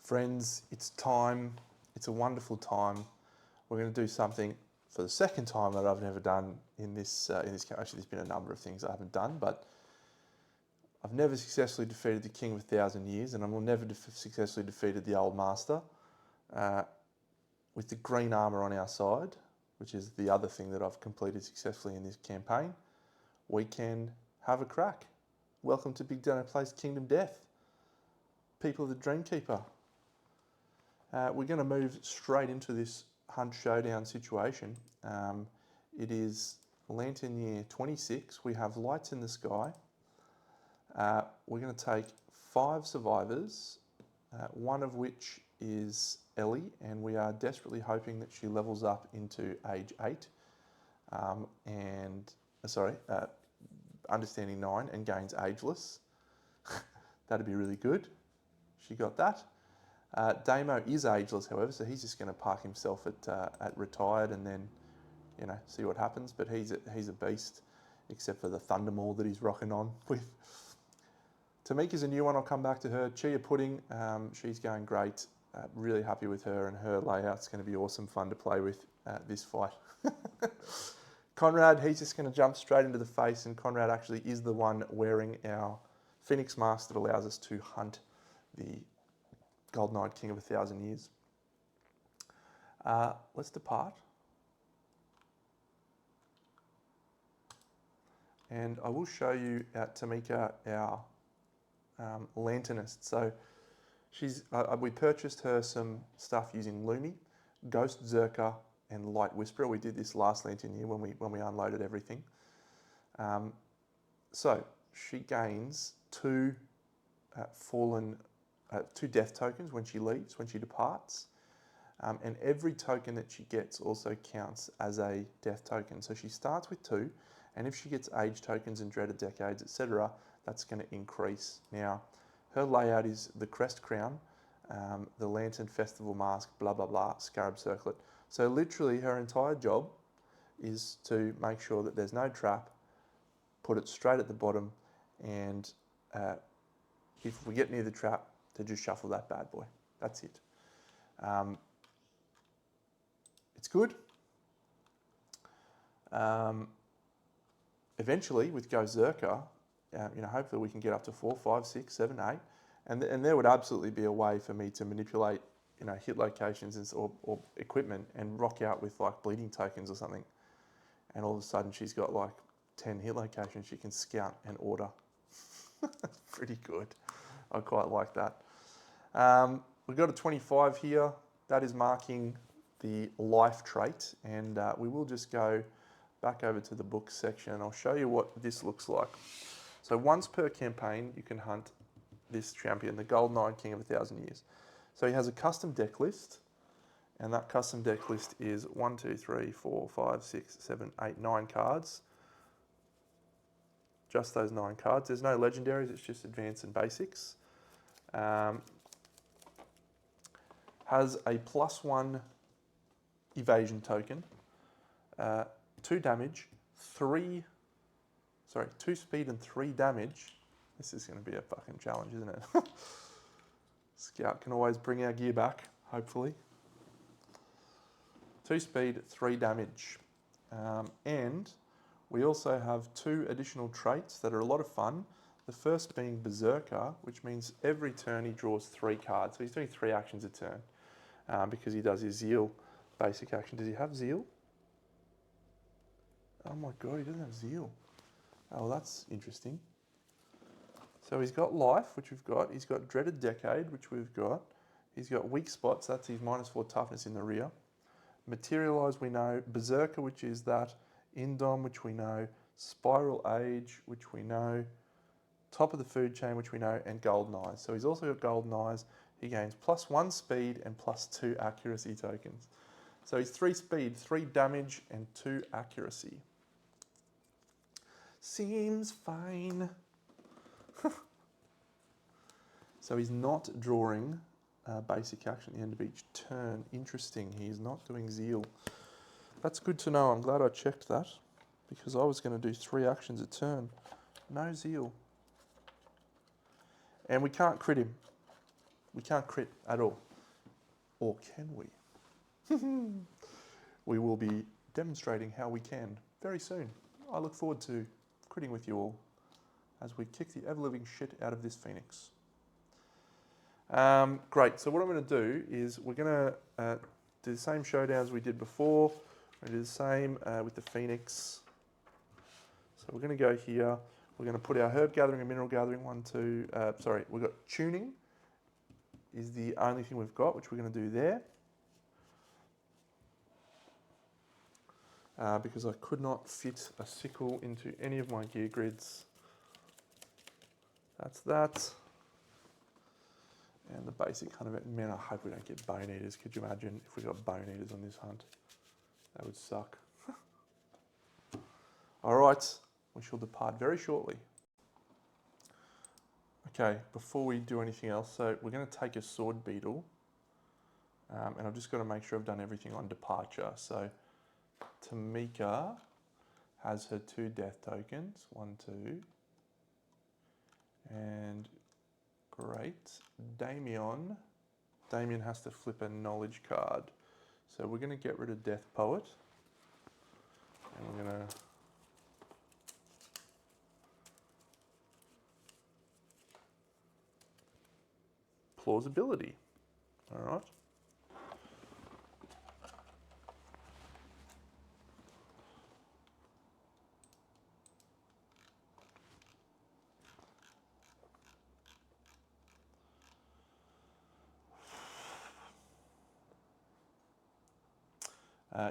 Friends, it's time. It's a wonderful time. We're going to do something for the second time that I've never done in this. Actually, there's been a number of things I haven't done, but I've never successfully defeated the King of 1,000 Years, and I will never successfully defeated the Old Master. With the Green Armour on our side, which is the other thing that I've completed successfully in this campaign, we can have a crack. Welcome to Big Dano Plays Kingdom Death. People of the Dreamkeeper. We're going to move straight into this hunt showdown situation. It is Lantern Year 26. We have lights in the sky. We're going to take 5 survivors, one of which is Ellie, and we are desperately hoping that she levels up into age 8, understanding 9 and gains ageless. That'd be really good. She got that. Damo is ageless, however, so he's just going to park himself at retired and then, see what happens. But he's a beast, except for the Thunder Maul that he's rocking on with. Tamika's a new one. I'll come back to her. Chia Pudding, she's going great. Really happy with her, and her layout's going to be awesome fun to play with this fight. Conrad, he's just going to jump straight into the face, and Conrad actually is the one wearing our Phoenix mask that allows us to hunt the Golden-Eyed King of 1,000 Years. Let's depart. And I will show you Tamika, our lanternist. So we purchased her some stuff using Lumi, Ghost Zerker, and Light Whisperer. We did this last Lantern Year when we unloaded everything. So she gains 2 death tokens when she leaves, when she departs. And every token that she gets also counts as a death token. So she starts with 2, and if she gets age tokens and dreaded decades, etc., that's going to increase. Now, her layout is the Crest Crown, the Lantern Festival Mask, blah, blah, blah, Scarab Circlet. So literally her entire job is to make sure that there's no trap, put it straight at the bottom, and if we get near the trap, to just shuffle that bad boy. That's it. It's good. Eventually, with Go Zerker, hopefully we can get up to 4, 5, 6, 7, 8, and there would absolutely be a way for me to manipulate, hit locations or equipment and rock out with like bleeding tokens or something, and all of a sudden she's got like 10 hit locations she can scout and order. Pretty good. I quite like that. We've got a 25 here. That is marking the life trait, and we will just go back over to the book section and I'll show you what this looks like. So once per campaign, you can hunt this champion, the Golden-Eyed King of 1,000 Years. So he has a custom deck list, and that custom deck list is 1, 2, 3, 4, 5, 6, 7, 8, 9 cards. Just those 9 cards. There's no legendaries, it's just advanced and basics. Has a +1 evasion token, 2 damage, 2 speed and 3 damage. This is going to be a fucking challenge, isn't it? Scout can always bring our gear back, hopefully. 2 speed, 3 damage. And we also have 2 additional traits that are a lot of fun. The first being Berserker, which means every turn he draws 3 cards. So he's doing 3 actions a turn because he does his Zeal basic action. Does he have Zeal? Oh my god, he doesn't have Zeal. Oh, well, that's interesting. So he's got Life, which we've got. He's got Dreaded Decade, which we've got. He's got Weak Spots, that's his -4 toughness in the rear. Materialize, we know. Berserker, which is that. Indom, which we know. Spiral Age, which we know. Top of the food chain, which we know. And Golden Eyes. So he's also got Golden Eyes. He gains +1 speed and +2 accuracy tokens. So he's 3 speed, 3 damage, and 2 accuracy. Seems fine. So he's not drawing basic action at the end of each turn. Interesting, he's not doing Zeal. That's good to know. I'm glad I checked that because I was going to do 3 actions a turn. No Zeal. And we can't crit him. We can't crit at all. Or can we? We will be demonstrating how we can very soon. I look forward to critting with you all as we kick the ever-living shit out of this Phoenix. Great, so what I'm going to do is we're going to do the same showdowns we did before. We're going to do the same with the Phoenix. So we're going to go here. We're going to put our herb gathering and mineral gathering we've got tuning is the only thing we've got, which we're going to do there. Because I could not fit a sickle into any of my gear grids. That's that. And the basic hunt event. Man, I hope we don't get bone eaters. Could you imagine if we got bone eaters on this hunt? That would suck. All right, we shall depart very shortly. Okay, before we do anything else, so we're going to take a sword beetle, and I've just got to make sure I've done everything on departure. So Tamika has her 2 death tokens, 1, 2, and great. Damien has to flip a knowledge card. So we're going to get rid of Death Poet, and we're going to plausibility. All right.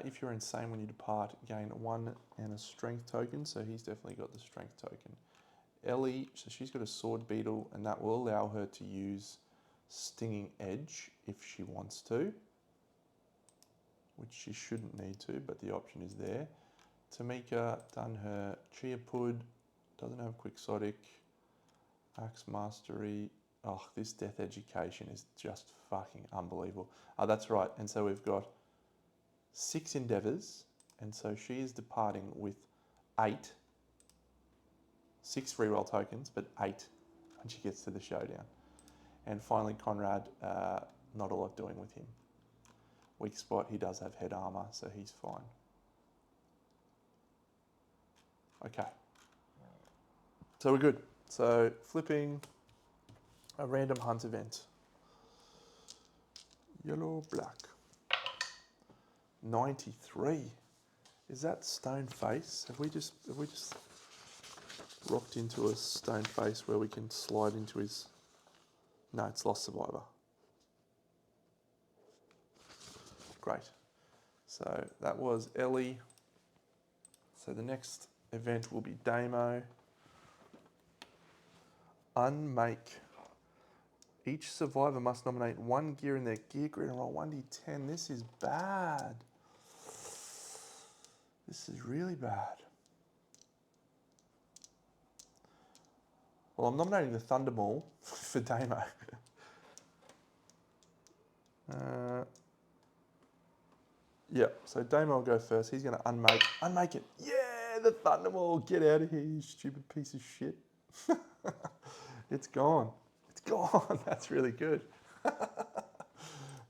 If you're insane when you depart, gain 1 and a strength token, so he's definitely got the strength token. Ellie, so she's got a sword beetle, and that will allow her to use stinging edge if she wants to, which she shouldn't need to, but the option is there. Tamika done her Chia Pud, doesn't have Quixotic, Axe Mastery. Oh, this Death Education is just fucking unbelievable. Oh, that's right, and so we've got 6 endeavours, and so she is departing with 8, 6 reroll tokens, but 8 when she gets to the showdown. And finally, Conrad, not a lot doing with him. Weak spot, he does have head armour, so he's fine. Okay. So we're good. So flipping a random hunt event. Yellow, black. 93. Is that stone face? Have we just rocked into a stone face where we can slide into his... No, it's Lost Survivor. Great. So that was Ellie. So the next event will be Damo. Unmake. Each survivor must nominate 1 gear in their gear grid and roll 1d10. This is bad. This is really bad. Well, I'm nominating the Thunderball for Damo. Yeah, so Damo will go first. He's going to unmake it. Yeah, the Thunderball. Get out of here, you stupid piece of shit. It's gone. It's gone. That's really good.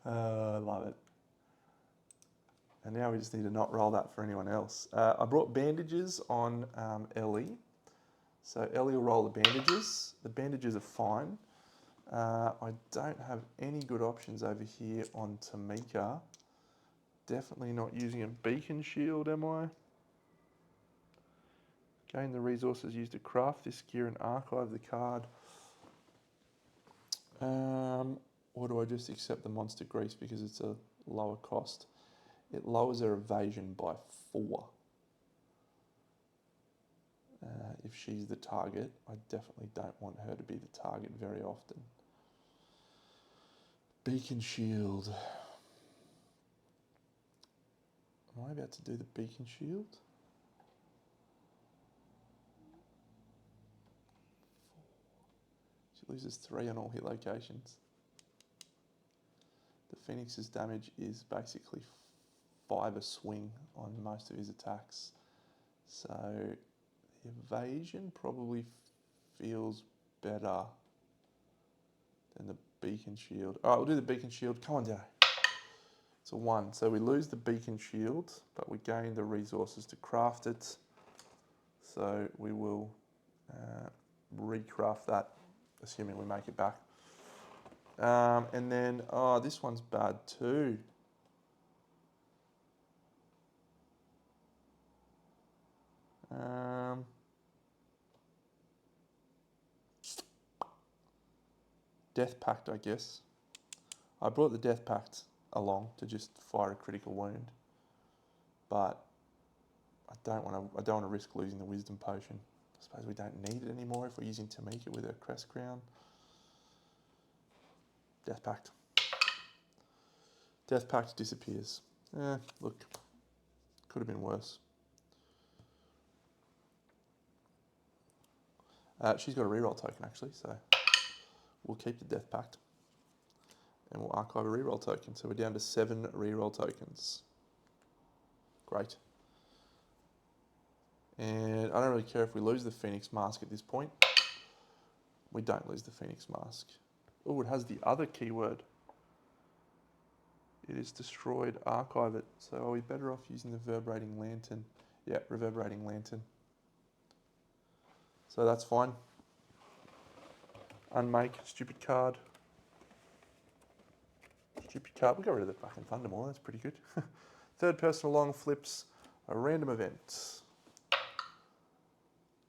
I love it. And now we just need to not roll that for anyone else. I brought bandages on Ellie. So Ellie will roll the bandages. The bandages are fine. I don't have any good options over here on Tamika. Definitely not using a beacon shield, am I? Gain the resources used to craft this gear and archive the card. Or do I just accept the monster grease because it's a lower cost? It lowers their evasion by 4. If she's the target, I definitely don't want her to be the target very often. Beacon shield. Am I about to do the beacon shield? She loses 3 on all hit locations. The Phoenix's damage is basically 5 a swing on most of his attacks. So the evasion probably feels better than the beacon shield. All right, we'll do the beacon shield. Come on, Dad. It's a 1. So we lose the beacon shield, but we gain the resources to craft it. So we will recraft that, assuming we make it back. And then, oh, this one's bad too. Death Pact, I guess. I brought the Death Pact along to just fire a critical wound, but I don't want to risk losing the Wisdom Potion. I suppose we don't need it anymore if we're using Tamika with her crest crown. Death Pact. Death Pact disappears. Look, could have been worse. She's got a reroll token actually, so we'll keep the Death Pact. And we'll archive a reroll token. So we're down to 7 reroll tokens. Great. And I don't really care if we lose the Phoenix Mask at this point. We don't lose the Phoenix Mask. Oh, it has the other keyword. It is destroyed, archive it. So are we better off using the Reverberating Lantern? Yeah, Reverberating Lantern. So that's fine. Unmake, stupid card. Stupid card. We got rid of the fucking Thundermaw. That's pretty good. Third person along flips a random event.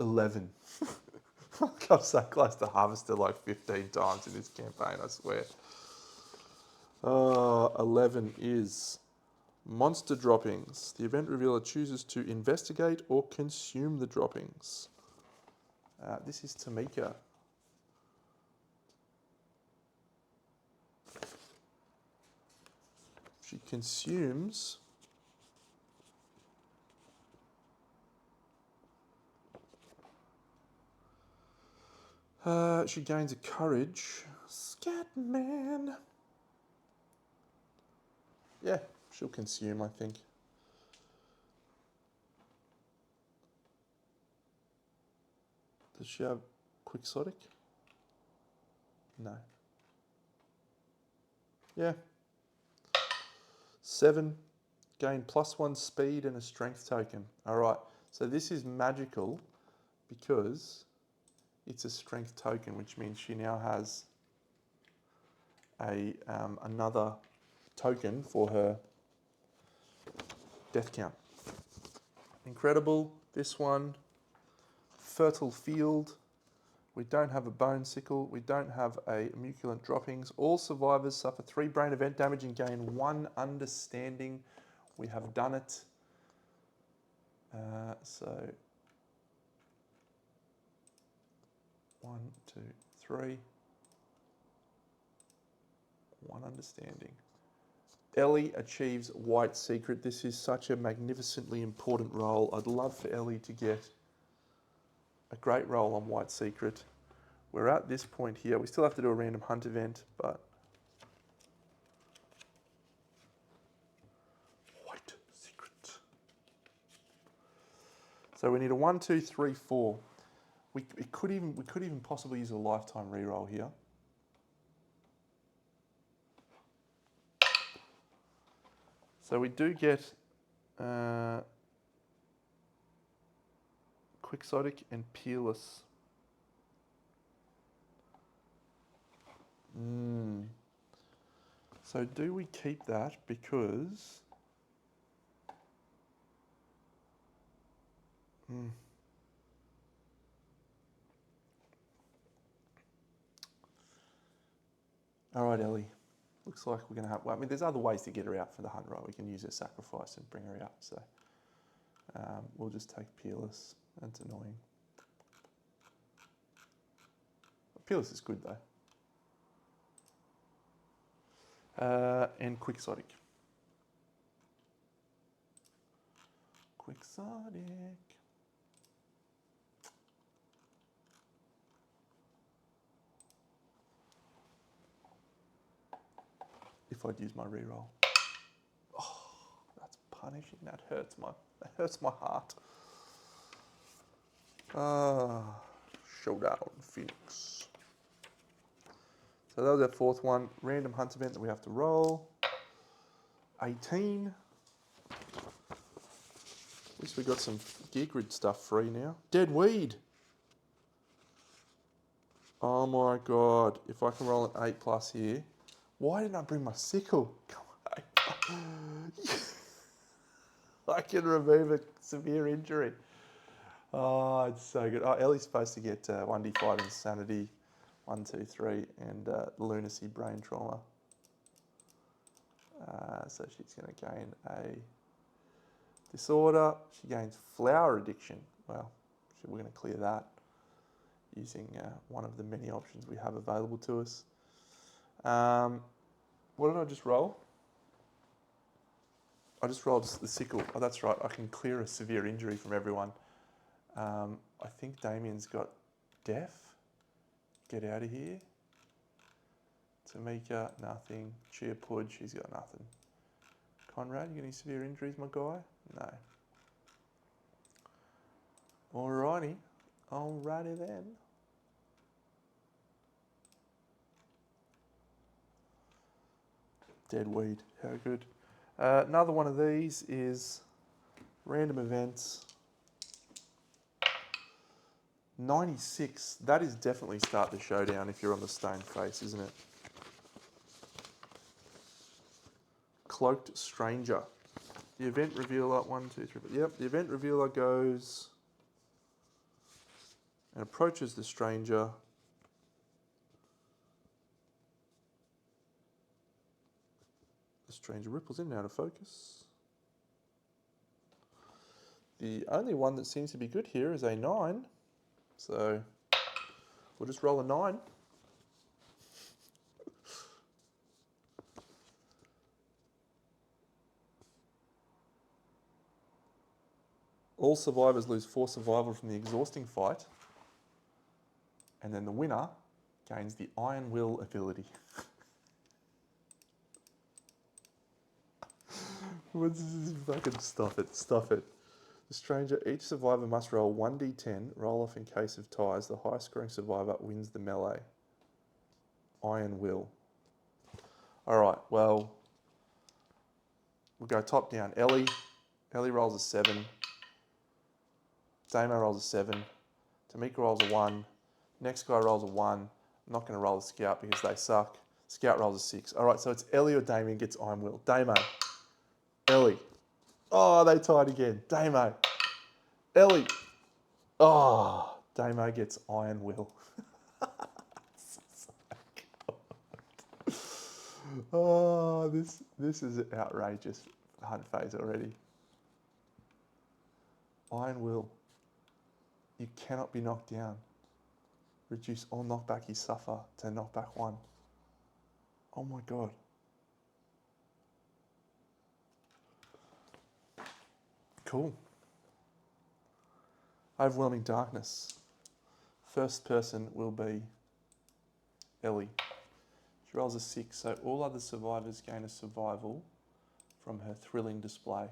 11. I'm so close to Harvester like 15 times in this campaign, I swear. 11 is monster droppings. The event revealer chooses to investigate or consume the droppings. This is Tamika. She consumes she gains a courage. Scatman. Yeah, she'll consume, I think. Does she have Quixotic? No. Yeah. 7. Gain +1 speed and a strength token. Alright, so this is magical because it's a strength token, which means she now has another token for her death count. Incredible. This one, Fertile Field. We don't have a Bone Sickle. We don't have a Muculent Droppings. All survivors suffer 3 brain event damage and gain 1 understanding. We have done it. So 1, 2, 3. 1 understanding. Ellie achieves White Secret. This is such a magnificently important role. I'd love for Ellie to get a great role on White Secret. We're at this point here. We still have to do a random hunt event, but White Secret. So we need a 1, 2, 3, 4. We could even possibly use a lifetime reroll here. So we do get Quixotic and Peerless. So do we keep that because all right, Ellie. Looks like we're going to have... Well, I mean, there's other ways to get her out for the hunt, right? We can use her sacrifice and bring her out. So we'll just take Peerless. That's annoying. Peerless is good, though. And Quixotic. Quixotic. If I'd use my reroll. Oh, that's punishing. That hurts my heart. Showdown, Phoenix. So that was our fourth one. Random hunt event that we have to roll. 18. At least we got some gear grid stuff free now. Dead weed. Oh my god. If I can roll an 8+ here. Why didn't I bring my sickle? Come on. I can remove a severe injury. Oh, it's so good. Oh, Ellie's supposed to get 1d5 insanity, 1, 2, 3, and lunacy brain trauma. So she's going to gain a disorder. She gains flower addiction. Well, we're going to clear that using one of the many options we have available to us. What did I just roll? I just rolled the sickle. Oh, that's right. I can clear a severe injury from everyone. I think Damien's got deaf. Get out of here. Tamika, nothing. Chia Pud, she's got nothing. Conrad, you got any severe injuries, my guy? No. Alrighty. Alrighty then. Dead weed. How good. Another one of these is random events. 96. That is definitely start the showdown if you're on the stone face, isn't it? Cloaked Stranger. The event revealer, 1, 2, 3. Yep, the event revealer goes and approaches the stranger. The stranger ripples in and out of focus. The only one that seems to be good here is a 9. So we'll just roll a 9. All survivors lose 4 survival from the exhausting fight. And then the winner gains the Iron Will ability. What's this? Fucking stop it, stop it. The stranger, each survivor must roll 1d10, roll off in case of ties. The highest scoring survivor wins the melee. Iron Will. Alright, well, we'll go top down. Ellie rolls a 7. Damo rolls a 7. Tamika rolls a 1. Next guy rolls a 1. I'm not going to roll the Scout because they suck. Scout rolls a 6. Alright, so it's Ellie or Damien gets Iron Will. Damo. Ellie. Oh, they tied again. Damo. Ellie. Oh, Damo gets Iron Will. Oh, this is an outrageous hunt phase already. Iron Will. You cannot be knocked down. Reduce all knockback you suffer to knockback 1. Oh my god. Cool. Overwhelming Darkness. First person will be Ellie. She rolls a 6, so all other survivors gain a survival from her thrilling display.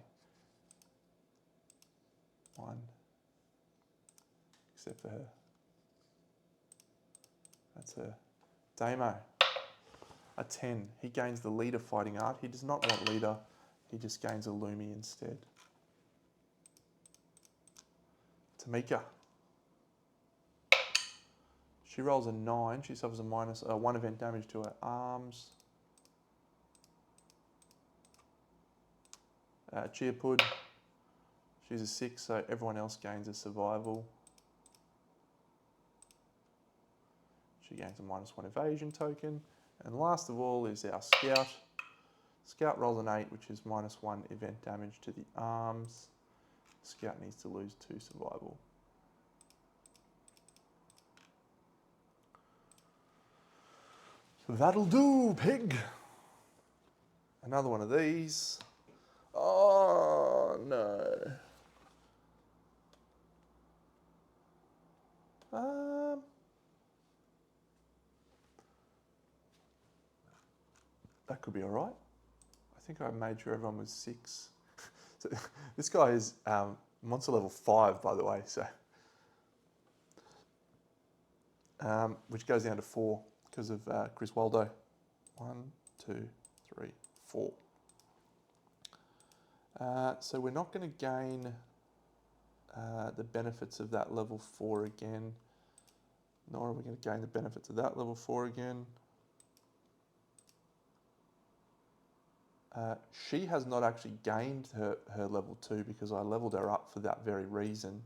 1. Except for her. That's her. Damo. A 10. He gains the leader fighting art. He does not want leader. He just gains a Lumi instead. Tamika. She rolls a 9. She suffers a minus 1 event damage to her arms. Chia Pud. She's a 6, so everyone else gains a survival. She gains a -1 evasion token. And last of all is our Scout. Scout rolls an 8, which is -1 event damage to the arms. Scout needs to lose 2 survival. That'll do, pig. Another one of these. Oh, no. That could be all right. I think I made sure everyone was 6. So, this guy is monster level 5, by the way, so which goes down to 4. because of Chris Waldo. 1, 2, 3, 4. So we're not going to gain the benefits of that level 4 again, nor are we going to gain the benefits of that level 4 again. She has not actually gained her level 2 because I leveled her up for that very reason.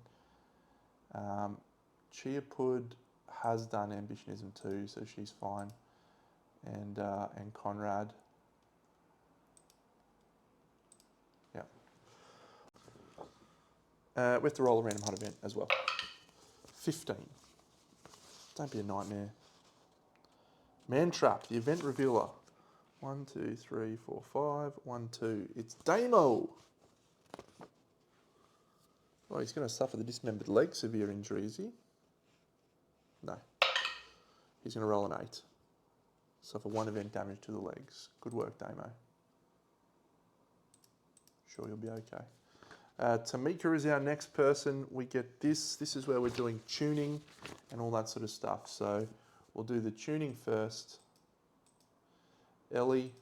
Chiapud has done Ambitionism 2, so she's fine. And Conrad. Yeah. We have to roll a random hunt event as well. 15. Don't be a nightmare. Man Trap, the event revealer. 1, 2, 3, 4, 5. 1, 2. It's Damo. Oh, he's going to suffer the dismembered leg severe injury, is he? No. He's going to roll an 8. Suffer 1 event damage to the legs. Good work, Damo. Sure, you'll be okay. Tamika is our next person. We get this. This is where we're doing tuning and all that sort of stuff. So we'll do the tuning first. Ellie,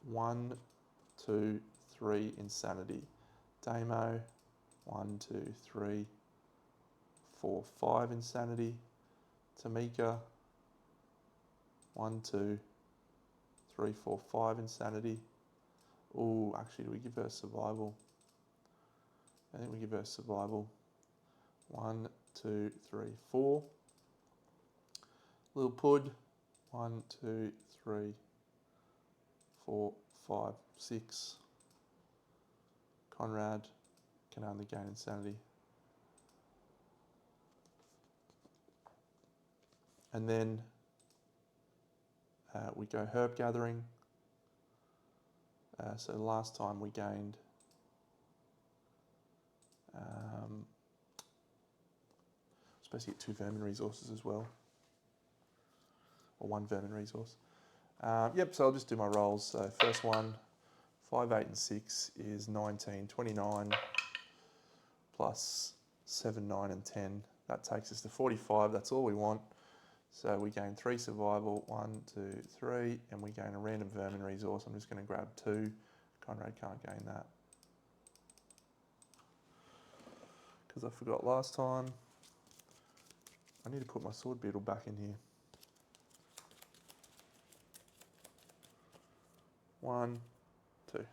1, 2, 3, Insanity. Damo, 1, 2, 3, 4, 5, Insanity. Tamika, 1, 2, 3, 4, 5, Insanity. Oh, actually, do we give her survival? I think we give her survival. 1, 2, 3, 4. Little Pud, 1, 2, 3, 4, 5, 6. Conrad can only gain Insanity. And then we go Herb Gathering. So last time we gained supposed to get 2 vermin resources as well, or 1 vermin resource. Yep, so I'll just do my rolls. So first one, 5, 8 and 6 is 19, 29 plus 7, 9 and 10. That takes us to 45, that's all we want. So we gain 3 survival, 1, 2, 3, and we gain a random vermin resource. I'm just going to grab 2. Conrad can't gain that, because I forgot last time. I need to put my sword beetle back in here. 1, 2.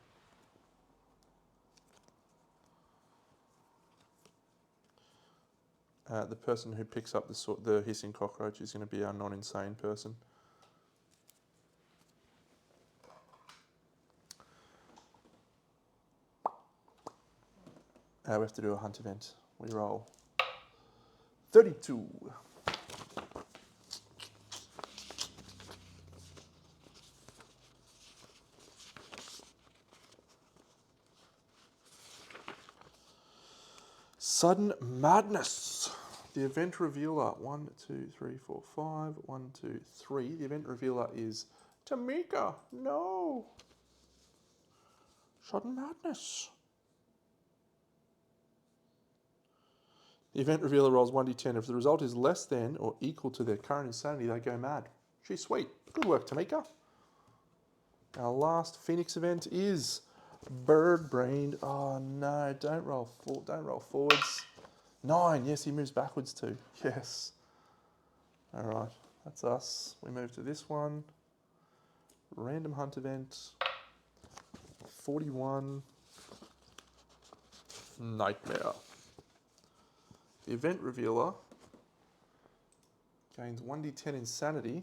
The person who picks up the hissing cockroach is going to be our non-insane person. We have to do a hunt event. We roll 32. Sudden Madness. The event revealer. 1, 2, 3, 4, 5. 1, 2, 3. The event revealer is Tamika. No. Sudden Madness. The event revealer rolls 1d10. If the result is less than or equal to their current insanity, they go mad. She's sweet. Good work, Tamika. Our last Phoenix event is Bird Brained. Oh no, don't roll forwards. 9, yes, he moves backwards too. Yes. All right, that's us. We move to this one. Random hunt event. 41. Nightmare. The event revealer gains 1d10 insanity.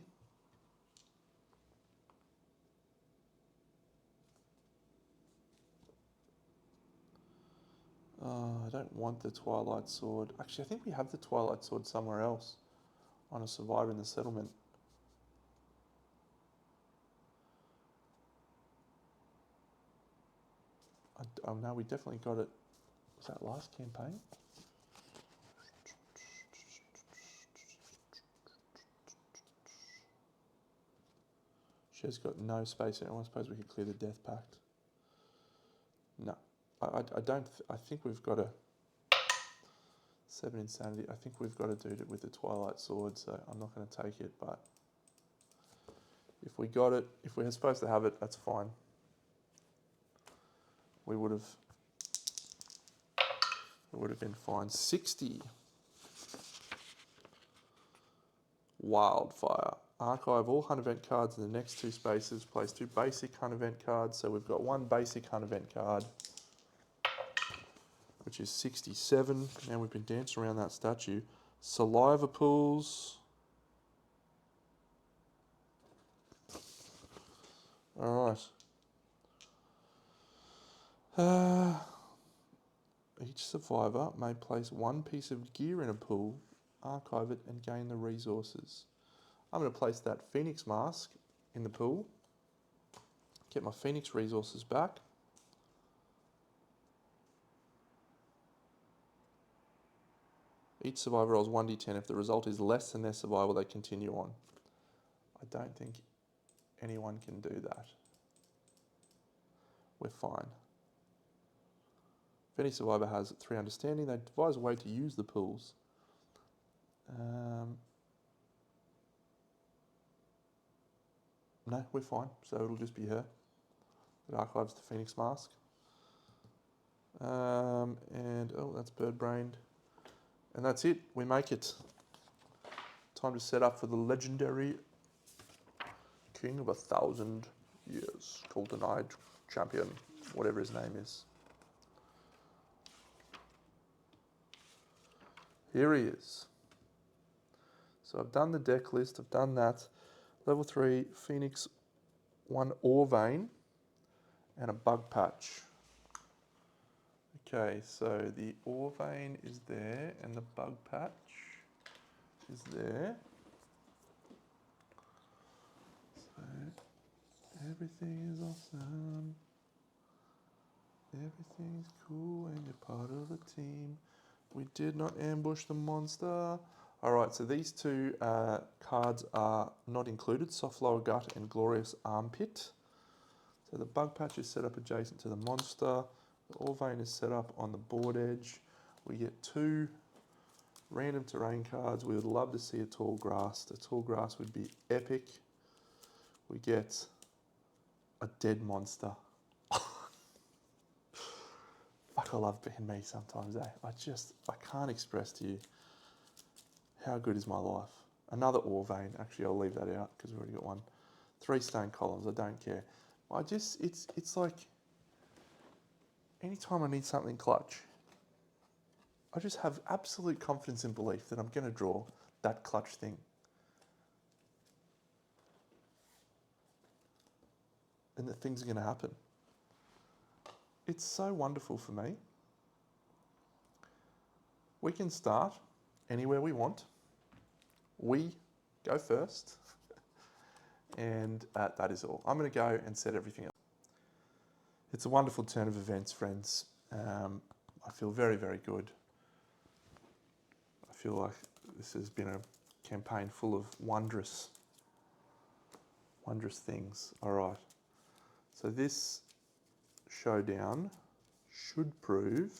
I don't want the Twilight Sword. Actually, I think we have the Twilight Sword somewhere else on a survivor in the settlement. Oh no, we definitely got it. Was that last campaign? She's got no space in it. I suppose we could clear the Death Pact. No, I don't. I think we've got a 7 insanity. I think we've got to do it with the Twilight Sword, so I'm not going to take it. But If we got it, if we were supposed to have it, that's fine. We would have been fine. 60. Wildfire. Archive all Hunt event cards in the next 2 spaces. Place 2 basic Hunt event cards. So we've got 1 basic Hunt event card, which is 67. Now we've been dancing around that statue. Saliva pools. All right. Each survivor may place 1 piece of gear in a pool, archive it, and gain the resources. I'm going to place that Phoenix mask in the pool, get my Phoenix resources back. Each survivor rolls 1d10. If the result is less than their survival, they continue on. I don't think anyone can do that. We're fine. If any survivor has 3 understanding, they devise a way to use the pools. No, we're fine. So it'll just be her that archives the Phoenix mask. And, oh, that's bird-brained. And that's it. We make it. Time to set up for the legendary King of 1,000 Years. Golden-eyed champion, whatever his name is. Here he is. So I've done the deck list, I've done that. Level 3, Phoenix, 1 ore vein, and a bug patch. Okay, so the ore vein is there, and the bug patch is there. So everything is awesome. Everything's cool, and you're part of the team. We did not ambush the monster. Alright, so these 2 cards are not included, Soft Lower Gut and Glorious Armpit. So the bug patch is set up adjacent to the monster. The ore vein is set up on the board edge. We get 2 random terrain cards. We would love to see a tall grass. The tall grass would be epic. We get a dead monster. Fuck, I love being me sometimes, eh? I can't express to you how good is my life. Another ore vein. Actually, I'll leave that out because we've already got 1. 3 stone columns. I don't care. It's like anytime I need something clutch, I just have absolute confidence and belief that I'm going to draw that clutch thing. And that things are going to happen. It's so wonderful for me. We can start anywhere we want. We go first. And that is all. I'm going to go and set everything up. It's a wonderful turn of events, friends. I feel very, very good. I feel like this has been a campaign full of wondrous things. All right. So this showdown should prove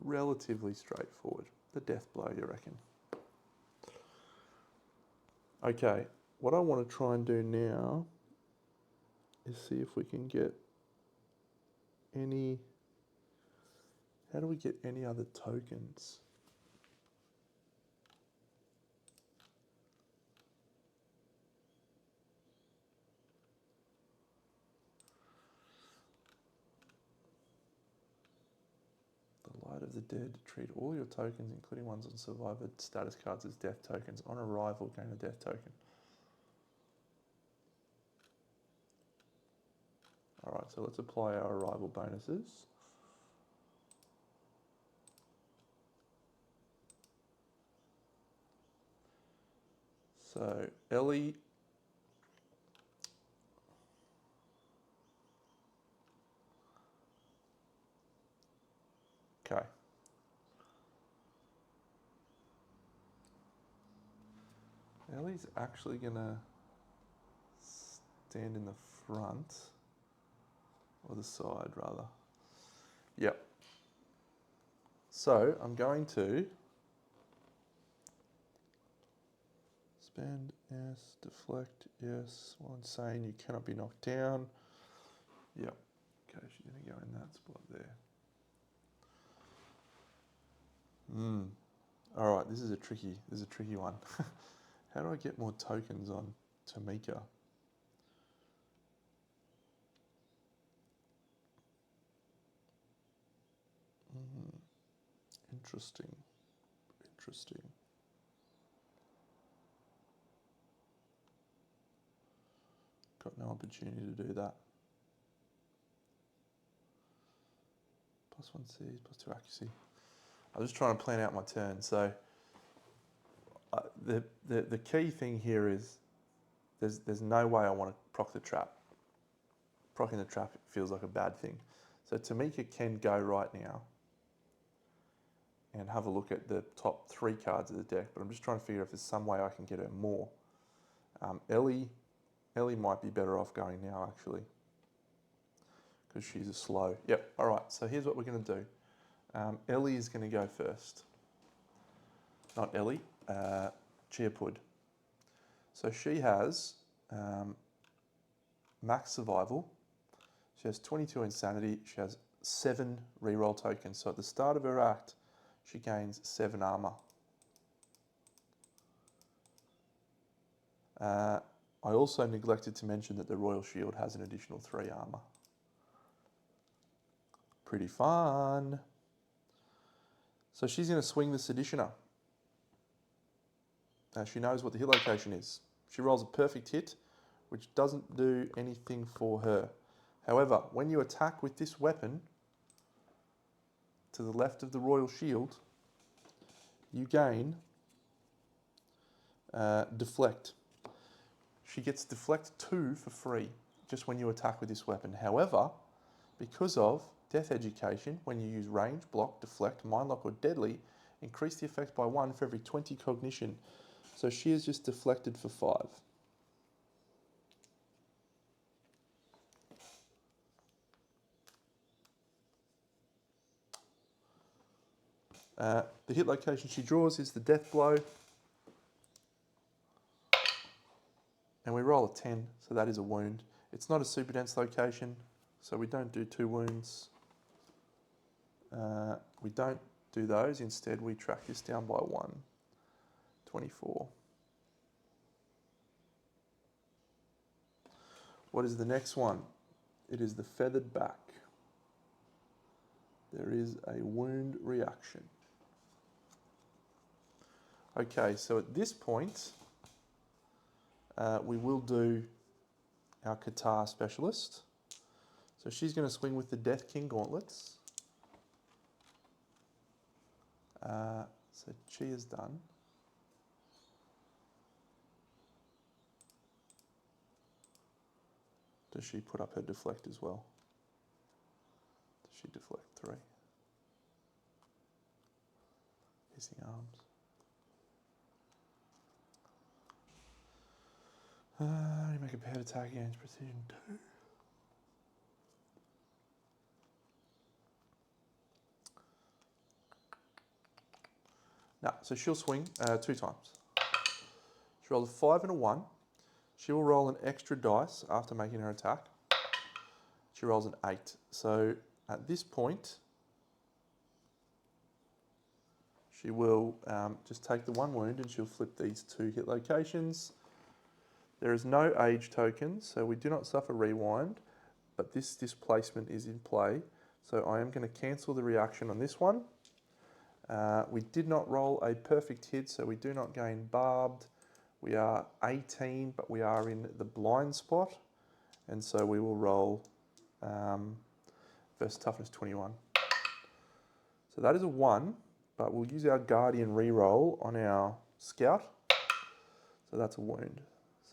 relatively straightforward. The death blow, you reckon? Okay, what I want to try and do now is see if we can get any... How do we get any other tokens? Light of the Dead. Treat all your tokens, including ones on survivor status cards, as death tokens. On arrival, gain a death token. Alright, so let's apply our arrival bonuses. So, Ellie... Okay. Ellie's actually going to stand in the front, or the side rather. Yep. So I'm going to spend, yes, deflect, yes. Well, insane, you cannot be knocked down. Yep. Okay, she's going to go in that spot there. All right, this is a tricky one. How do I get more tokens on Tamika? Interesting. Got no opportunity to do that. +1 sees, +2 accuracy. I'm just trying to plan out my turn. So the key thing here is there's no way I want to proc the trap. Procking the trap feels like a bad thing. So Tamika can go right now and have a look at the top 3 cards of the deck, but I'm just trying to figure if there's some way I can get her more. Ellie might be better off going now, actually, because she's a slow. Yep, all right, so here's what we're going to do. Ellie is going to go first. Not Ellie, Cheerpud. So she has max survival. She has 22 insanity. She has 7 reroll tokens. So at the start of her act, she gains 7 armor. I also neglected to mention that the Royal Shield has an additional 3 armor. Pretty fun. So she's going to swing the Seditioner. Now she knows what the hit location is. She rolls a perfect hit, which doesn't do anything for her. However, when you attack with this weapon to the left of the Royal Shield, you gain Deflect. She gets Deflect 2 for free just when you attack with this weapon. However, because of Death Education, when you use range, block, deflect, mindlock, or deadly, increase the effect by 1 for every 20 cognition. So she is just deflected for 5. The hit location she draws is the Death Blow. And we roll a 10, so that is a wound. It's not a super dense location, so we don't do 2 wounds. We don't do those. Instead, we track this down by 1. 24. What is the next one? It is the Feathered Back. There is a wound reaction. Okay, so at this point, we will do our Qatar specialist. So she's going to swing with the Death King Gauntlets. So she is done. Does she put up her deflect as well? Does she deflect 3? Hissing arms. You make a paired attack against precision 2. No, so she'll swing 2 times. She rolls a 5 and a 1. She will roll an extra dice after making her attack. She rolls an 8. So at this point, she will just take the 1 wound and she'll flip these 2 hit locations. There is no age token, so we do not suffer rewind, but this displacement is in play. So I am going to cancel the reaction on this one. We did not roll a perfect hit, so we do not gain barbed. We are 18, but we are in the blind spot, and so we will roll versus toughness 21. So that is a 1, but we'll use our Guardian reroll on our Scout. So that's a wound.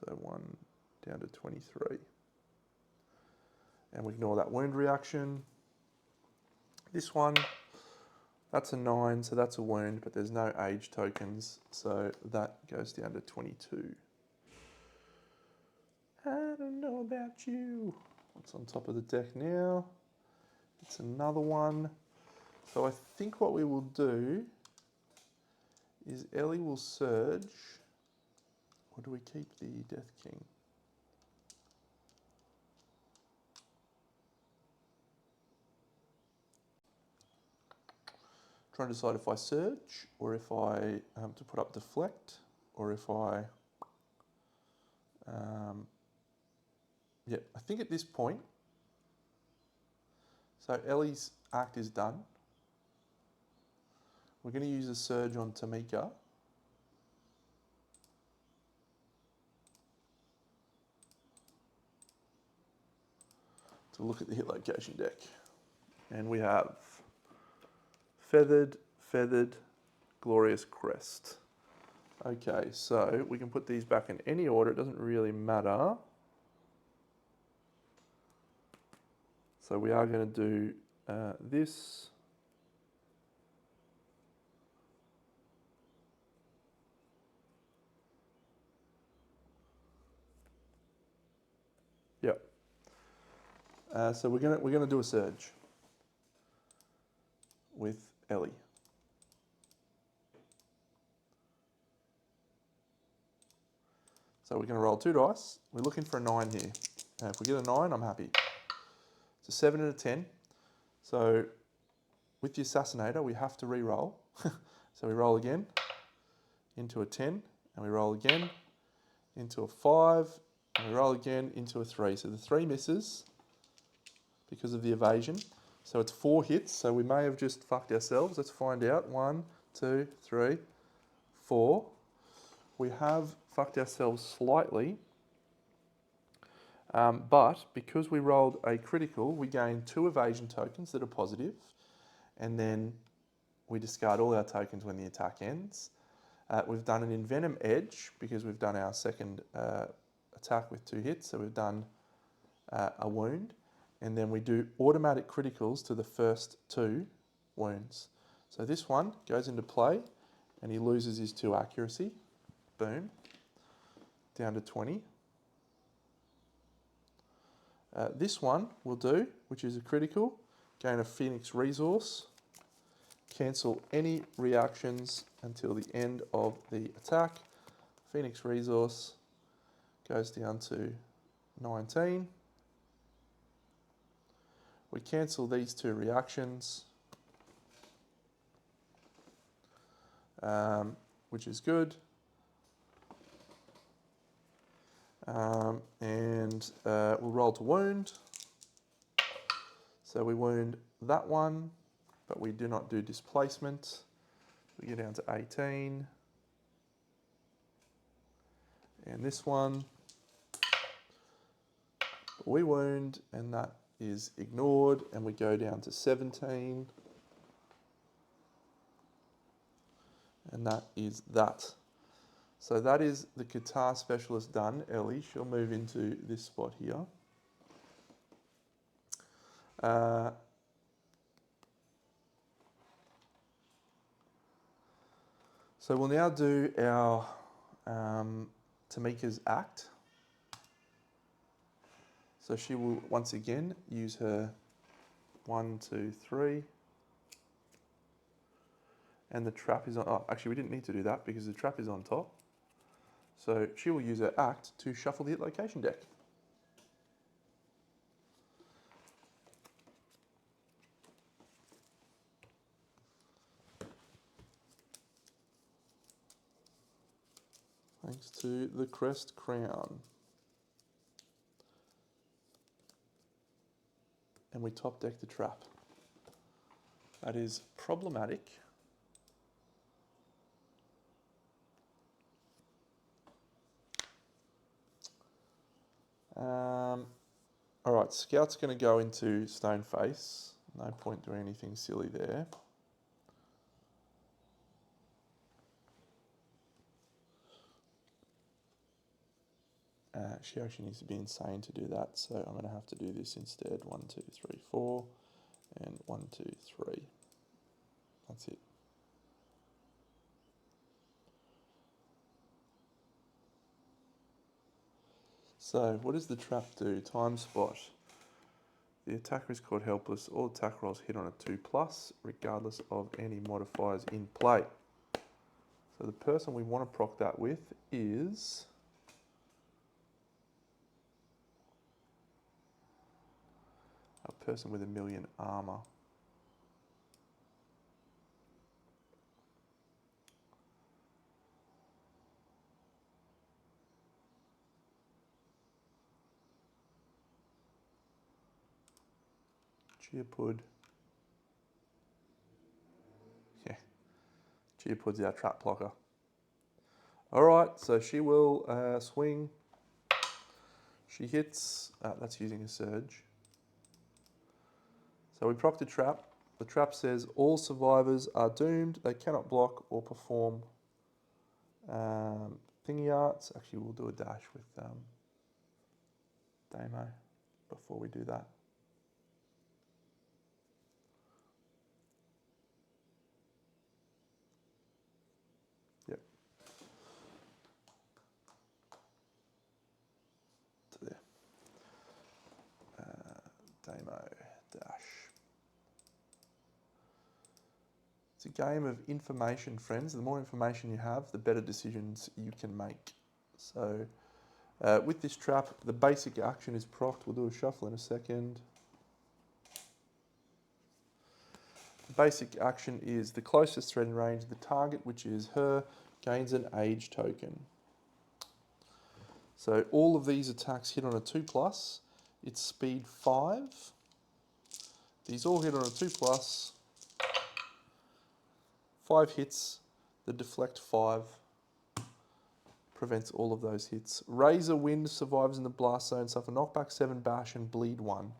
So 1 down to 23. And we ignore that wound reaction. This one, that's a 9, so that's a wound, but there's no age tokens, so that goes down to 22. I don't know about you. What's on top of the deck now? It's another one. So I think what we will do is Ellie will surge, or do we keep the Death King? Trying to decide if I surge, or if I, to put up deflect, or if I, yeah, I think at this point, so Ellie's act is done. We're going to use a surge on Tamika. To look at the hit location deck. And we have feathered, feathered, glorious crest. Okay, so we can put these back in any order. It doesn't really matter. So we are going to do this. Yep. So we're gonna do a surge with Ellie. So we're going to roll 2 dice. We're looking for a 9 here. If we get a 9, I'm happy. It's a 7 and a 10. So with the Assassinator, we have to re-roll. So we roll again into a 10, and we roll again into a 5, and we roll again into a 3. So the 3 misses because of the evasion. So it's 4 hits, so we may have just fucked ourselves. Let's find out. 1, 2, 3, 4. We have fucked ourselves slightly, but because we rolled a critical, we gain 2 evasion tokens that are positive, and then we discard all our tokens when the attack ends. We've done an Envenom Edge because we've done our second attack with 2 hits, so we've done a wound, and then we do automatic criticals to the first 2 wounds. So this one goes into play, and he loses his 2 accuracy. Boom. Down to 20. This one will do, which is a critical. Gain a Phoenix resource. Cancel any reactions until the end of the attack. Phoenix resource goes down to 19. We cancel these 2 reactions, which is good. We'll roll to wound. So we wound that one, but we do not do displacement. We get down to 18. And this one, we wound, and that is ignored, and we go down to 17. And that is that. So that is the Guitar Specialist done. Ellie, she'll move into this spot here. So we'll now do our Tamika's act. So she will once again use her 1, 2, 3. And the trap is on, oh, actually we didn't need to do that because the trap is on top. So she will use her act to shuffle the hit location deck. Thanks to the Crest Crown. And we top deck the trap. That is problematic. All right, Scout's going to go into Stoneface. No point doing anything silly there. She actually needs to be insane to do that, so I'm going to have to do this instead. 1, 2, 3, 4, and 1, 2, 3. That's it. So what does the trap do? Time spot. The attacker is called helpless. All attack rolls hit on a 2+, regardless of any modifiers in play. So the person we want to proc that with is a person with 1,000,000 armor. Geopod. Yeah, Geopod's our trap blocker. All right, so she will swing. She hits. That's using a surge. So we proc the trap. The trap says all survivors are doomed. They cannot block or perform thingy arts. Actually, we'll do a dash with Damo before we do that. Yep. To there. Damo dash. It's a game of information, friends. The more information you have, the better decisions you can make. So with this trap, the basic action is procced. We'll do a shuffle in a second. The basic action is the closest threat in range, the target, which is her, gains an age token. So all of these attacks hit on a 2+. It's speed 5. These all hit on a 2+. 5 hits, the deflect 5 prevents all of those hits. Razor Wind survives in the blast zone, suffer knockback 7, bash, and bleed 1.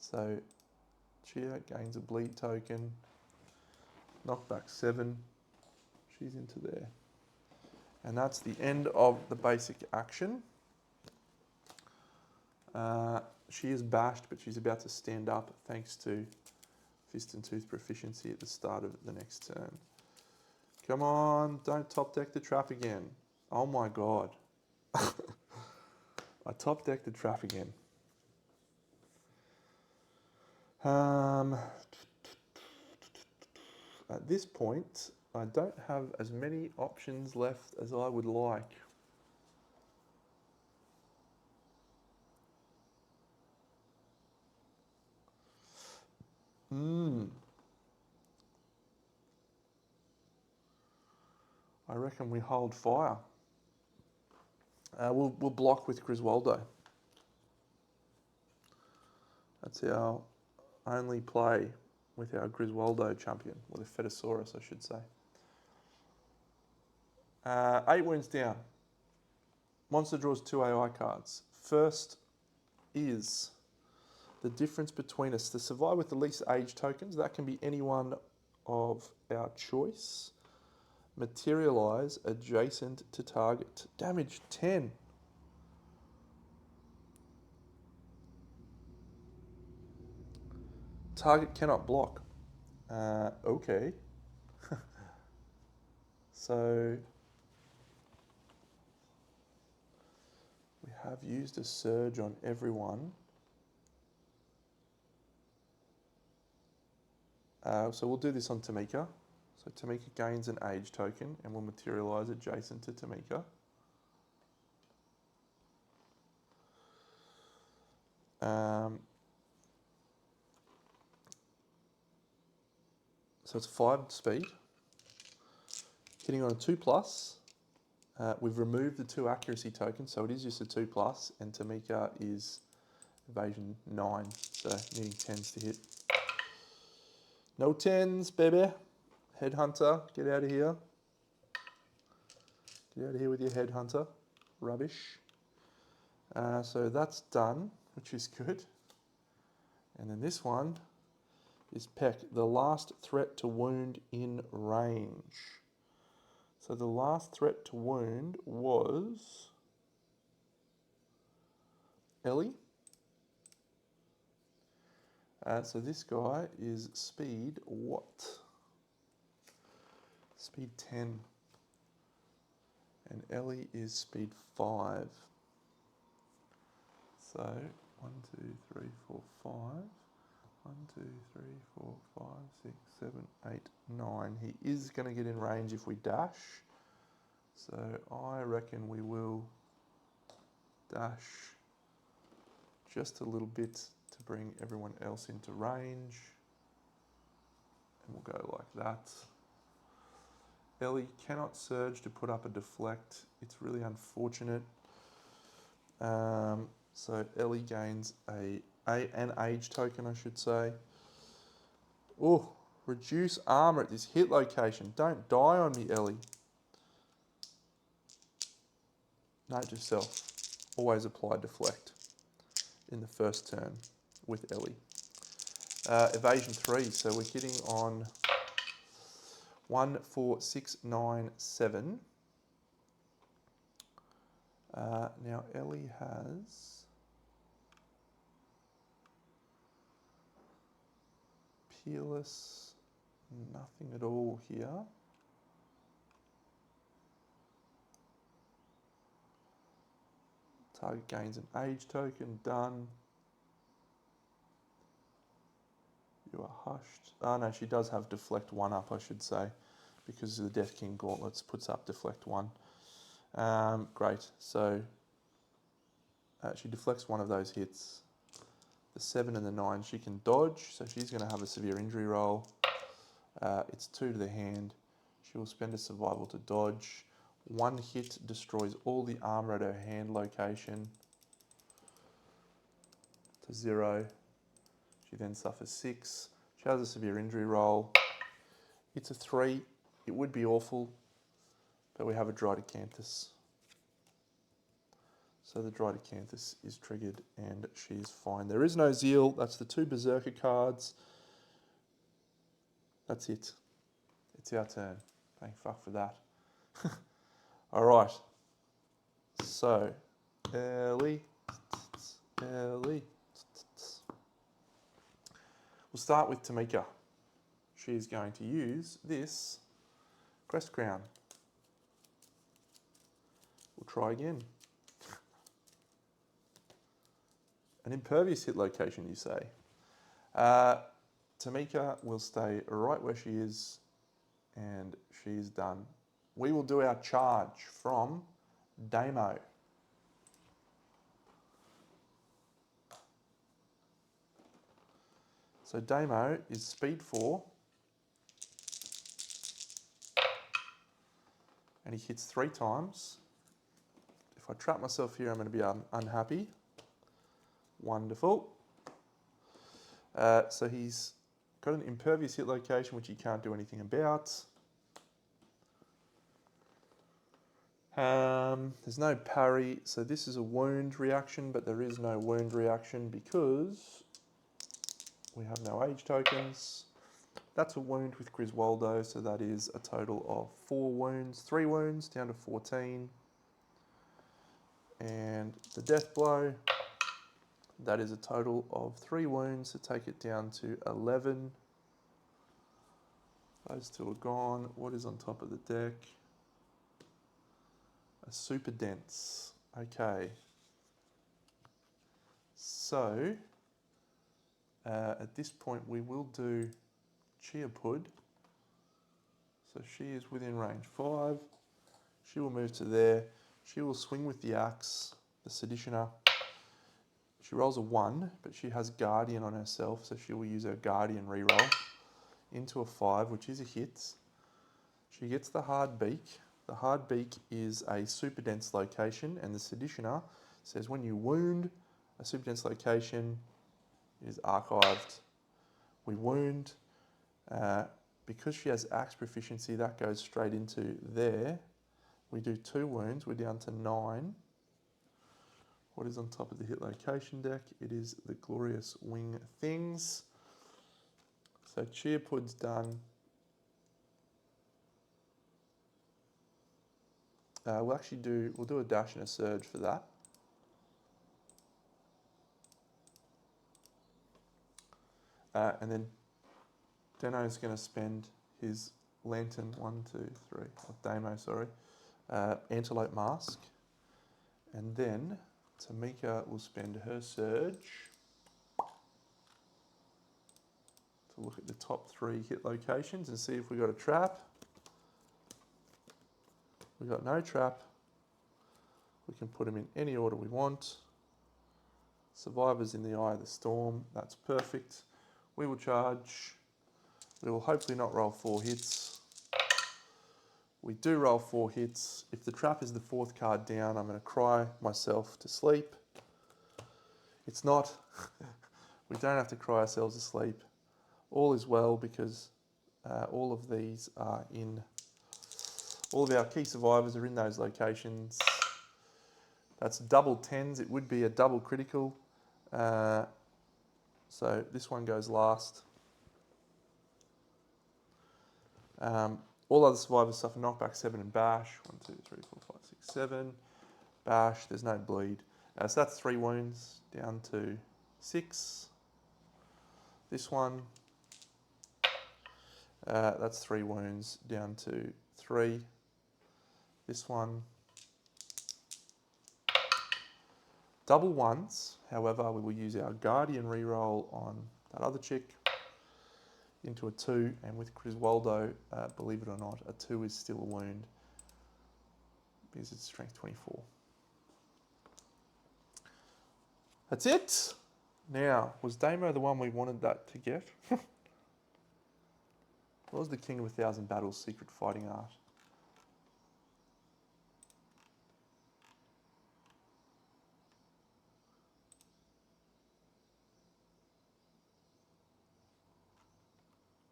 So Chia gains a bleed token, knockback 7, she's into there. And that's the end of the basic action. She is bashed, but she's about to stand up thanks to Fist and Tooth proficiency at the start of the next turn. Come on, don't top deck the trap again. Oh my god. I top decked the trap again. At this point, I don't have as many options left as I would like. I reckon we hold fire. We'll block with Griswoldo. That's our only play with our Griswoldo champion, or the Fetosaurus, I should say. 8 wounds down. Monster draws 2 AI cards. First is the difference between us. To survive with the least age tokens, that can be anyone of our choice. Materialize adjacent to target. Damage 10. Target cannot block. Okay. So we have used a surge on everyone. So we'll do this on Tamika. So Tamika gains an age token and will materialize adjacent to Tamika. So it's 5 speed. Hitting on a 2+. We've removed the 2 accuracy tokens, so it is just a 2+, and Tamika is evasion 9, so needing 10s to hit. No 10s, baby. Headhunter, get out of here. Get out of here with your headhunter. Rubbish. So that's done, which is good. And then this one is Peck, the last threat to wound in range. So the last threat to wound was Ellie. So this guy is speed what? Speed 10. And Ellie is speed 5. So 1, 2, 3, 4, 5. 1, 2, 3, 4, 5, 6, 7, 8, 9. He is going to get in range if we dash. So I reckon we will dash just a little bit to bring everyone else into range. And we'll go like that. Ellie cannot surge to put up a deflect. It's really unfortunate. So Ellie gains an age token, I should say. Oh, reduce armor at this hit location. Don't die on me, Ellie. Note to self, always apply deflect in the first turn with Ellie. Evasion 3, so we're hitting on 1, 4, 6, 9, 7. Now Ellie has Peerless, nothing at all here. Target gains an age token, done. You are hushed. Oh no, she does have deflect 1 up, I should say, because the Death King Gauntlets puts up deflect 1. Great, so she deflects 1 of those hits. The 7 and the 9 she can dodge, so she's going to have a severe injury roll. It's 2 to the hand. She will spend a survival to dodge. 1 hit destroys all the armor at her hand location to 0. She then suffers 6. She has a severe injury roll. It's a 3. It would be awful, but we have a Drydecanthus. So the Drydecanthus is triggered and she's fine. There is no Zeal. That's the 2 Berserker cards. That's it. It's our turn. Thank fuck for that. All right. So, Ellie. We'll start with Tamika. She's going to use this Crest Crown. We'll try again. An impervious hit location, you say. Tamika will stay right where she is, and she's done. We will do our charge from Damo. So Damo is speed 4, and he hits 3 times. If I trap myself here, I'm going to be unhappy. Wonderful. So he's got an impervious hit location, which he can't do anything about. There's no parry, so this is a wound reaction, but there is no wound reaction because we have no age tokens. That's a wound with Griswoldo, so that is a total of 4 wounds, 3 wounds down to 14. And the death blow, that is a total of 3 wounds to take it down to 11. Those 2 are gone. What is on top of the deck? A super dense. Okay. So, at this point we will do Cheerpud. So she is within range 5. She will move to there. She will swing with the axe, the Seditioner. She rolls a 1, but she has Guardian on herself, so she will use her Guardian reroll into a 5, which is a hit. She gets the Hard Beak. The Hard Beak is a super dense location, and the Seditioner says when you wound a super dense location, it is archived. We wound. Because she has axe proficiency, that goes straight into there. We do 2 wounds. We're down to 9. What is on top of the hit location deck? It is the Glorious Wing Things. So Cheerpud's done. We'll do a dash and a surge for that. And then Deno's going to spend his Lantern, Damo, sorry, Antelope Mask. And then Tamika will spend her surge to look at the top 3 hit locations and see if we got a trap. We got no trap. We can put them in any order we want. Survivors in the eye of the storm. That's perfect. We will charge. We will hopefully not roll 4 hits. We do roll 4 hits. If the trap is the 4th card down, I'm going to cry myself to sleep. It's not. We don't have to cry ourselves to sleep. All is well because all of these are in, all of our key survivors are in those locations. That's double 10s. It would be a double critical. So this one goes last. All other survivors suffer knockback 7 and bash. 1, 2, 3, 4, 5, 6, 7. Bash, there's no bleed. So that's 3 wounds down to 6. This one, that's 3 wounds down to 3. This one, double 1s. However, we will use our Guardian reroll on that other chick into a 2, and with Griswoldo, believe it or not, a 2 is still a wound because it's strength 24. That's it. Now, was Damo the one we wanted that to get? What was the King of 1,000 Battles secret fighting art?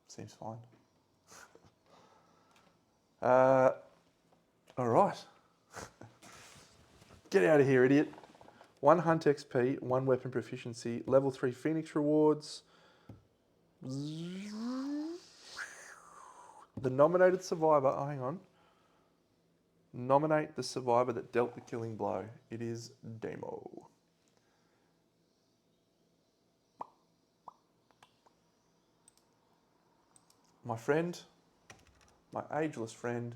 Seems fine. All right. Get out of here, idiot. 1 hunt XP, 1 weapon proficiency, level 3 Phoenix rewards. The nominated survivor, oh, hang on. Nominate the survivor that dealt the killing blow. It is Damo. My friend, my ageless friend,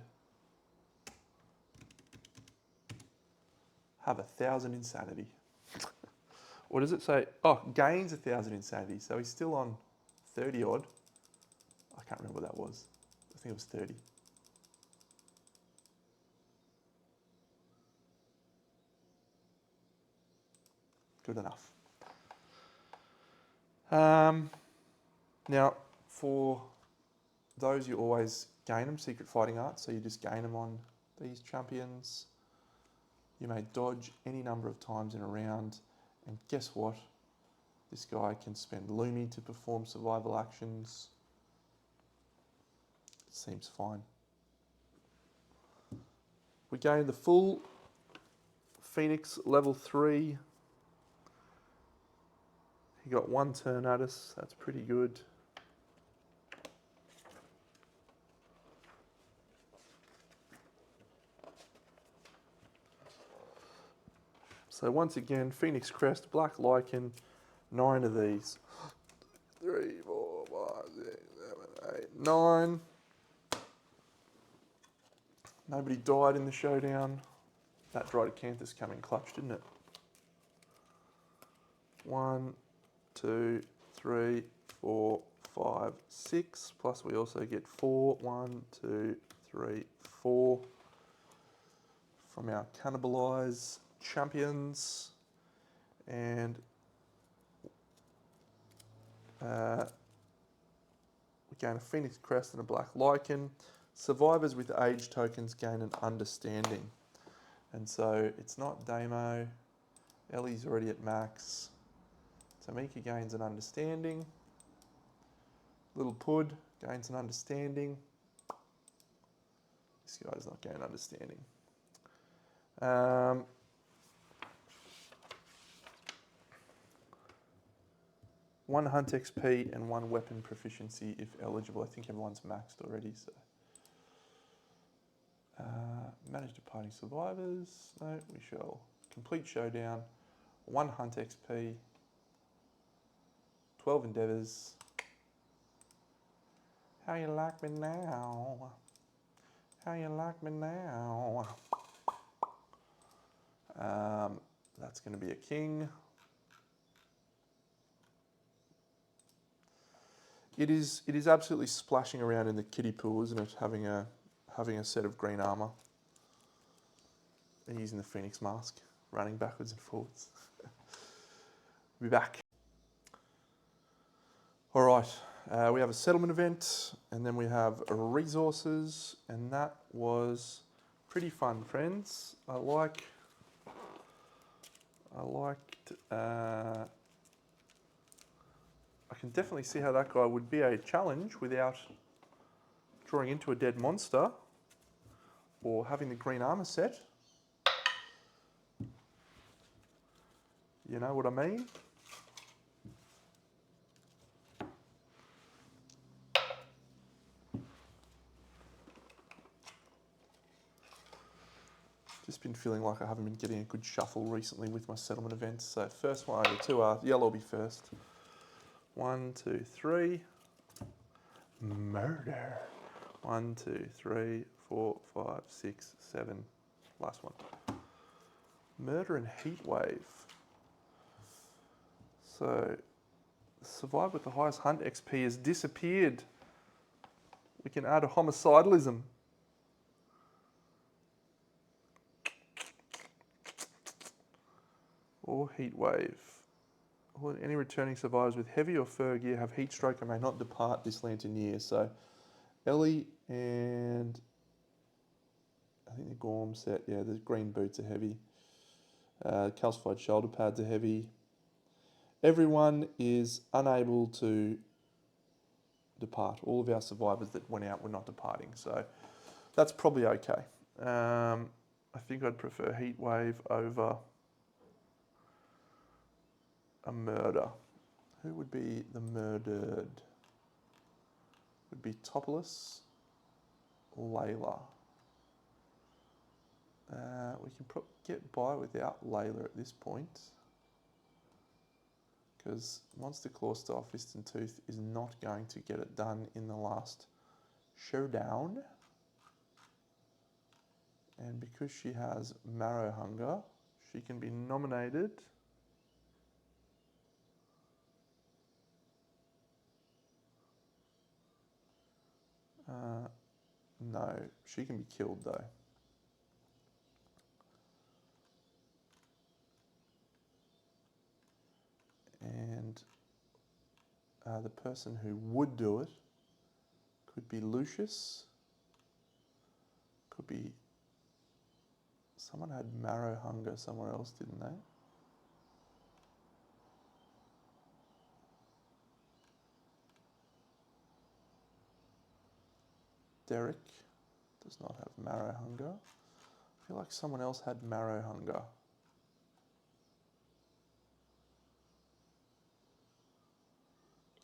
have 1,000 insanity. What does it say? Oh, gains 1,000 insanity. So he's still on 30 odd. I can't remember what that was. I think it was 30. Good enough. Now, for those, you always gain them, secret fighting art. So you just gain them on these champions. You may dodge any number of times in a round. And guess what? This guy can spend Lumi to perform survival actions. It seems fine. We gain the full Phoenix level 3. He got 1 turn at us. That's pretty good. So once again, Phoenix Crest, Black Lichen, 9 of these. 3, 4, 5, 6, 7, 8, 9. Nobody died in the showdown. That Drydocanthus came in clutch, didn't it? 1, 2, 3, 4, 5, 6. Plus we also get 4. 1, 2, 3, 4 from our Cannibalize champions. And we gain a Phoenix Crest and a Black Lichen. Survivors with age tokens gain an Understanding. And so it's not Damo. Ellie's already at max. Tamika gains an Understanding. Little Pud gains an Understanding. This guy's not gaining Understanding. 1 hunt XP and 1 weapon proficiency if eligible. I think everyone's maxed already, so. Manage departing survivors. No, we shall complete showdown. 1 hunt XP. 12 endeavours. How you like me now? How you like me now? That's That's going to be a king. It is absolutely splashing around in the kiddie pool, isn't it? Having a set of green armour and using the Phoenix mask, running backwards and forwards. We'll be back. All right, we have a settlement event, and then we have resources, and that was pretty fun, friends. I liked. I can definitely see how that guy would be a challenge without drawing into a dead monster or having the Green Armour set. You know what I mean? Just been feeling like I haven't been getting a good shuffle recently with my settlement events. So first one, the two are, yellow will be first. 1, 2, 3. Murder. 1, 2, 3, 4, 5, 6, 7. Last one. Murder and Heatwave. So, the survivor with the highest hunt XP has disappeared. We can add a homicidalism. Or Heatwave. Any returning survivors with heavy or fur gear have heat stroke and may not depart this lantern year. So, Ellie and I think the Gorm set, yeah, the green boots are heavy. Calcified shoulder pads are heavy. Everyone is unable to depart. All of our survivors that went out were not departing, so that's probably okay. I think I'd prefer Heatwave over a murder. Who would be the murdered? Would be Topolis, Layla. We can probably get by without Layla at this point, because Monster Claw Style Fist and Tooth is not going to get it done in the last showdown. And because she has Marrow Hunger, she can be nominated. No, she can be killed though. And the person who would do it could be Lucius, could be, someone had Marrow Hunger somewhere else, didn't they? Derek does not have Marrow Hunger. I feel like someone else had Marrow Hunger.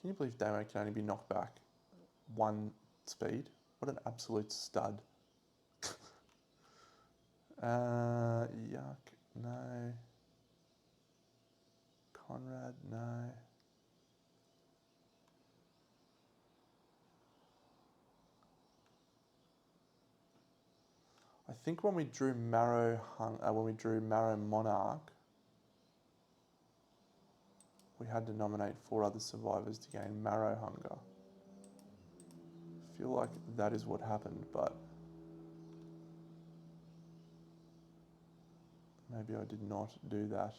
Can you believe Damo can only be knocked back 1 speed? What an absolute stud. Yuck, no. Conrad, no. I think when we drew Marrow Monarch, we had to nominate 4 other survivors to gain Marrow Hunger. I feel like that is what happened, but maybe I did not do that.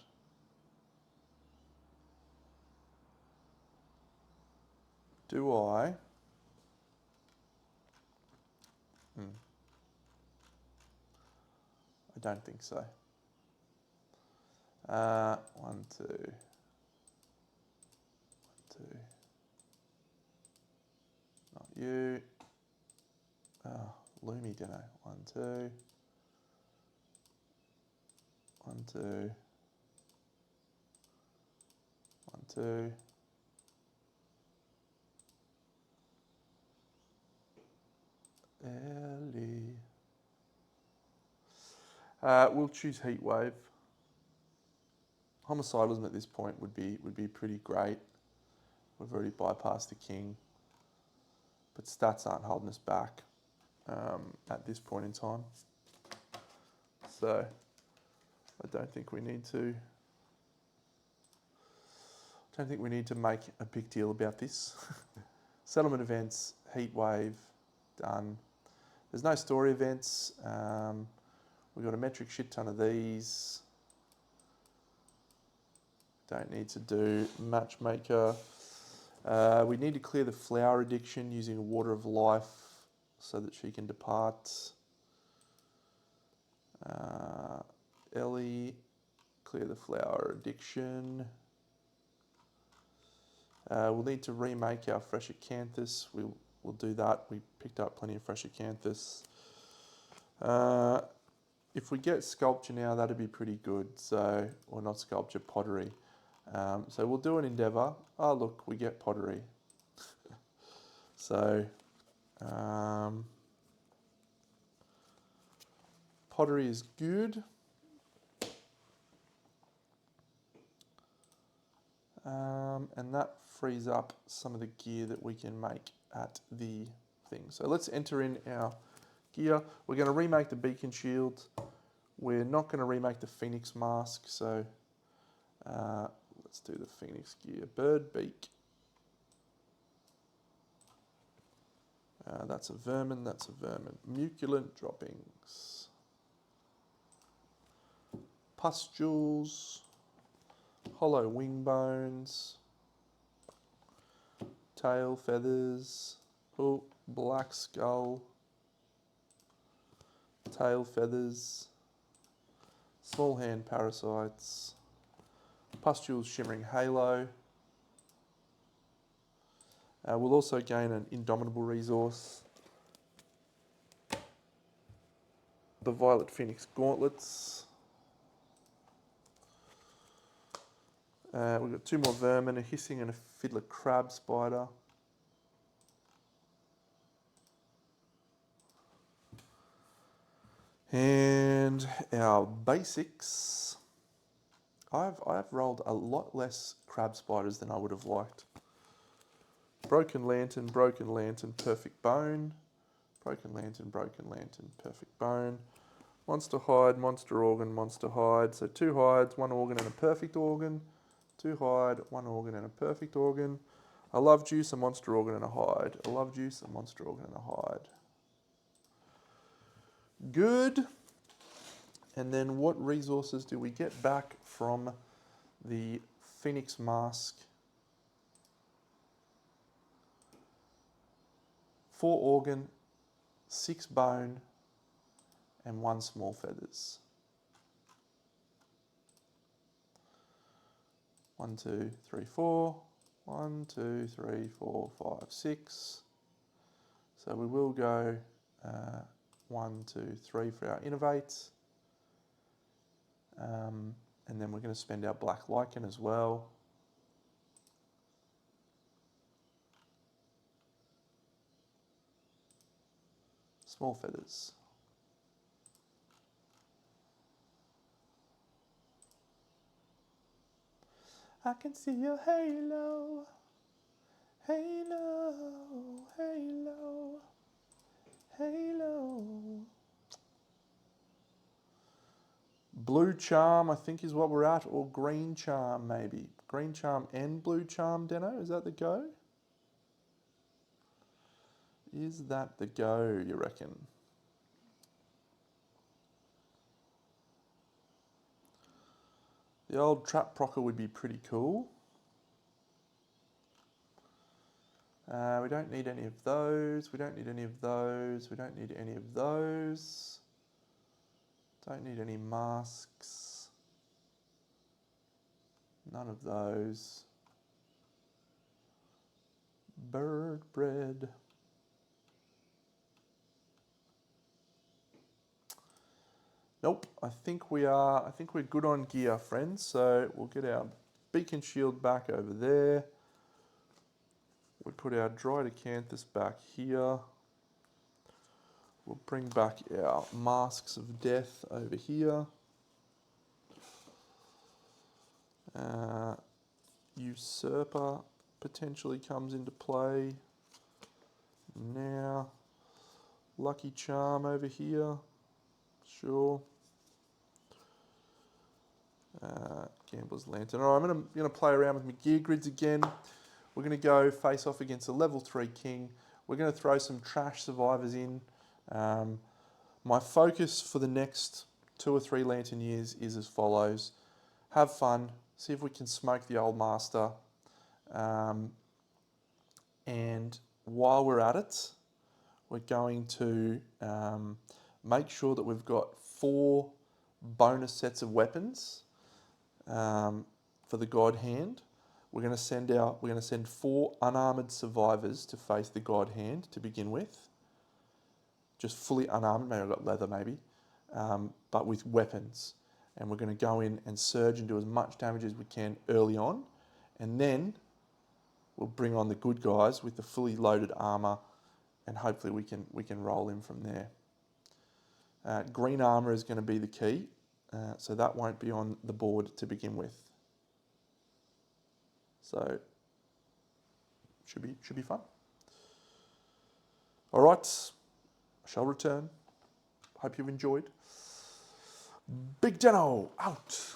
Do I? I don't think so. 1, 2. 1, 2. Not you. Loomy Dino. 1, 2. 1, 2. 1, 2. Ellie. We'll choose Heatwave. Homicidalism at this point would be pretty great. We've already bypassed the king, but stats aren't holding us back at this point in time. So I don't think we need to Don't think we need to make a big deal about this. Settlement events, heat wave, done. There's no story events. We've got a metric shit ton of these. Don't need to do matchmaker. We need to clear the flower addiction using water of life so that she can depart. Ellie, clear the flower addiction. We'll need to remake our fresh acanthus. We'll do that. We picked up plenty of fresh acanthus. If we get sculpture now, that'd be pretty good. So, or not sculpture, pottery. So we'll do an endeavour. Oh look, we get pottery. So pottery is good. And that frees up some of the gear that we can make at the thing. So let's enter in our gear. We're going to remake the beacon shield. We're not going to remake the phoenix mask. So let's do the phoenix gear. Bird beak. That's a vermin, that's a vermin. Muculent droppings. Pustules. Hollow wing bones. Tail feathers. Oh, black skull. Tail feathers. Small hand parasites. Pustules shimmering halo. We'll also gain an indomitable resource. The violet phoenix gauntlets. We've got 2 more vermin, a hissing and a fiddler crab spider. And our basics. I've rolled a lot less crab spiders than I would have liked. Broken lantern, perfect bone. Broken lantern, perfect bone. Monster hide, monster organ, monster hide. So 2 hides, 1 organ and a perfect organ. 2 hide, 1 organ and a perfect organ. A love juice, a monster organ and a hide. A love juice, a monster organ and a hide. Good. And then what resources do we get back from the phoenix mask? 4 organ, 6 bone, and 1 small feathers. 1, 2, 3, 4. 1, 2, 3, 4, 5, 6. So we will go 1, 2, 3 for our innovates. And then we're going to spend our black lichen as well. Small feathers. I can see your halo, halo, halo, halo. Blue charm, I think, is what we're at, or green charm, maybe. Green charm and blue charm, Deno, is that the go? Is that the go, you reckon? The old trap procker would be pretty cool. We don't need any of those. We don't need any of those. We don't need any of those. Don't need any masks. None of those. Bird bread. Nope, I think we're good on gear, friends. So we'll get our beacon shield back over there. We put our dried acanthus back here. We'll bring back our masks of death over here. Usurper potentially comes into play now. Lucky charm over here, sure. Gambler's Lantern. All right, I'm going to play around with my gear grids again. We're going to go face off against a level 3 king. We're going to throw some trash survivors in. My focus for the next 2 or 3 lantern years is as follows. Have fun, see if we can smoke the old master. And while we're at it, we're going to make sure that we've got 4 bonus sets of weapons for the Godhand. We're going to send 4 unarmored survivors to face the Godhand to begin with. Just fully unarmored, maybe I've got leather maybe, but with weapons. And we're going to go in and surge and do as much damage as we can early on. And then we'll bring on the good guys with the fully loaded armour, and hopefully we can roll in from there. Green armour is going to be the key, so that won't be on the board to begin with. So should be fun. All right, I shall return. Hope you've enjoyed. Big Deno out.